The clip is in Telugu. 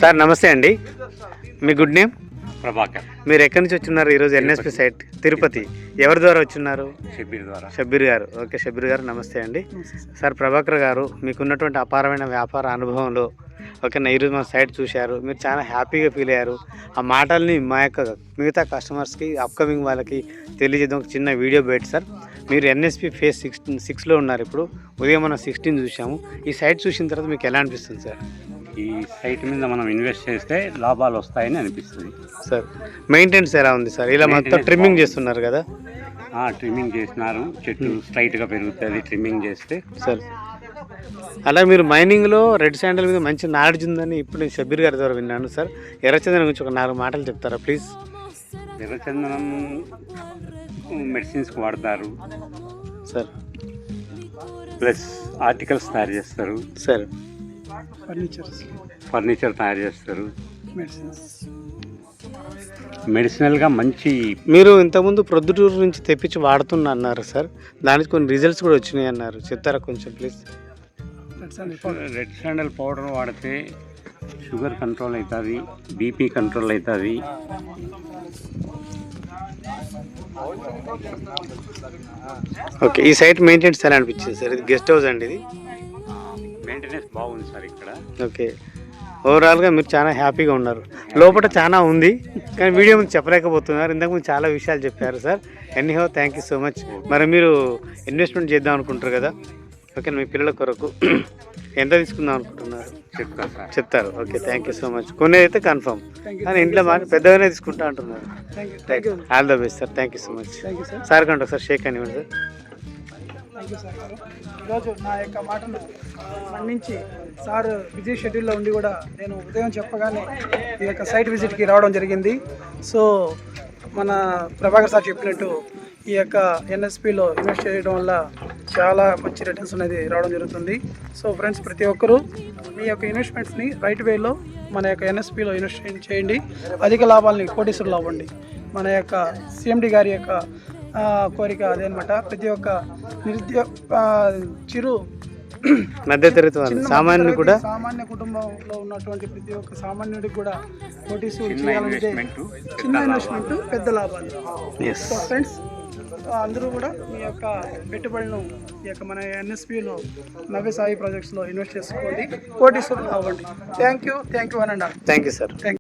సార్ నమస్తే అండి, మీ గుడ్ నేమ్? ప్రభాకర్. మీరు ఎక్కడి నుంచి వచ్చున్నారు ఈరోజు? NSP site Tirupati. ఎవరి ద్వారా వచ్చున్నారు? షబ్బీర్ గారు. ఓకే షబ్బీర్ గారు, నమస్తే అండి. సార్ ప్రభాకర్ గారు, మీకున్నటువంటి అపారమైన వ్యాపార అనుభవంలో ఓకేనా ఈరోజు మా సైట్ చూశారు, మీరు చాలా హ్యాపీగా ఫీల్ అయ్యారు. ఆ మాటల్ని మా యొక్క మిగతా కస్టమర్స్కి అప్కమింగ్ వాళ్ళకి తెలియజేద్దాం. ఒక చిన్న వీడియో పెట్టి సార్, మీరు ఎన్ఎస్పి ఫేజ్ 6లో ఉన్నారు. ఇప్పుడు ఉదయం మనం 16 చూసాము. ఈ సైట్ చూసిన తర్వాత మీకు ఎలా అనిపిస్తుంది సార్? ఈ సైట్ మీద మనం ఇన్వెస్ట్ చేస్తే లాభాలు వస్తాయని అనిపిస్తుంది సార్. మెయింటెనెన్స్ ఎలా ఉంది సార్? ఇలా మొత్తం ట్రిమ్మింగ్ చేస్తున్నారు కదా? ట్రిమ్మింగ్ చేసినారు, చెట్టు స్ట్రైట్గా పెరుగుతుంది ట్రిమ్మింగ్ చేస్తే సార్. అలా మీరు మైనింగ్లో రెడ్ శాండల్ మీద మంచి నాలెడ్జ్ ఉందని ఇప్పుడు నేను షబ్బీర్ గారి ద్వారా విన్నాను సార్. ఎర్రచందనం గురించి ఒక 4 మాటలు చెప్తారా ప్లీజ్? ఎర్రచందనం మెడిసిన్స్కి వాడతారు సార్. ప్లస్ ఆర్టికల్స్ తయారు చేస్తారు సార్. ఫర్నిచర్ తయారు చేస్తారు. మెడిసినల్గా మంచి. మీరు ఇంతకుముందు ప్రొద్దుటూరు నుంచి తెప్పించి వాడుతున్నా అన్నారు సార్, దానికి కొన్ని రిజల్ట్స్ కూడా వచ్చినాయి అన్నారు, చెప్తారా కొంచెం ప్లీజ్? రెడ్ శాండల్ పౌడర్ వాడితే షుగర్ కంట్రోల్ అవుతుంది, బీపీ కంట్రోల్ అవుతుంది. ఓకే, ఈ సైట్ మెయింటెనెన్స్ ఎలా అనిపించింది సార్? ఇది గెస్ట్ హౌస్ అండి, ఇది మెయింటెనెన్స్ బాగుంది సార్ ఇక్కడ. ఓకే, ఓవరాల్గా మీరు చాలా హ్యాపీగా ఉన్నారు. లోపల చాలా ఉంది కానీ వీడియో ముందు చెప్పలేకపోతున్నారు. ఇంతకుముందు చాలా విషయాలు చెప్పారు sir. Anyhow thank you so much. మరి మీరు ఇన్వెస్ట్మెంట్ చేద్దాం అనుకుంటారు కదా, ఓకే మీ పిల్లల కొరకు ఎంత తీసుకుందాం అనుకుంటున్నారు? చెప్తారు. Okay thank you so much. కొన్ని అయితే కన్ఫర్మ్ కానీ ఇంట్లో మాట పెద్దగానే తీసుకుంటా అంటున్నారు. All the best sir. Thank you so much. Sir కంటే సార్ షేక్ అనివ్వండి సార్. Thank you sir. ఈరోజు నా యొక్క మాటను మన్నించి సార్ బిజీ షెడ్యూల్లో ఉండి కూడా నేను ఉదయం చెప్పగానే ఈ యొక్క సైట్ విజిట్కి రావడం జరిగింది. సో మన ప్రభాకర్ సార్ చెప్పినట్టు ఈ యొక్క ఎన్ఎస్పిలో ఇన్వెస్ట్ చేయడం వల్ల చాలా మంచి రిటర్న్స్ అనేది రావడం జరుగుతుంది. సో ఫ్రెండ్స్, ప్రతి ఒక్కరూ మీ యొక్క ఇన్వెస్ట్మెంట్స్ని రైట్ వేలో మన యొక్క ఎన్ఎస్పిలో ఇన్వెస్ట్ చేయండి, అధిక లాభాలని కోటీశ్వరులు అవ్వండి. మన యొక్క సిఎండి గారి యొక్క కోరిక అదేనమాట. ప్రతి ఒక్క మధ్యతరగతి సామాన్యుడు కూడా, సామాన్య కుటుంబంలో ఉన్నటువంటి ప్రతి ఒక్క సామాన్యుడికి కూడా కోటీశ్వరులు చేయాలంటే చిన్న ఇన్వెస్ట్మెంట్ పెద్ద లాభాలు. సో ఫ్రెండ్స్, అందరూ కూడా మీ యొక్క పెట్టుబడులను ఈ యొక్క మన ఎన్ఎస్పిలో నవ్య సాయి ప్రాజెక్ట్స్లో ఇన్వెస్ట్ చేసుకోండి, కోటీశ్వరులు అవ్వండి. థ్యాంక్ యూ అనండి. Thank you sir.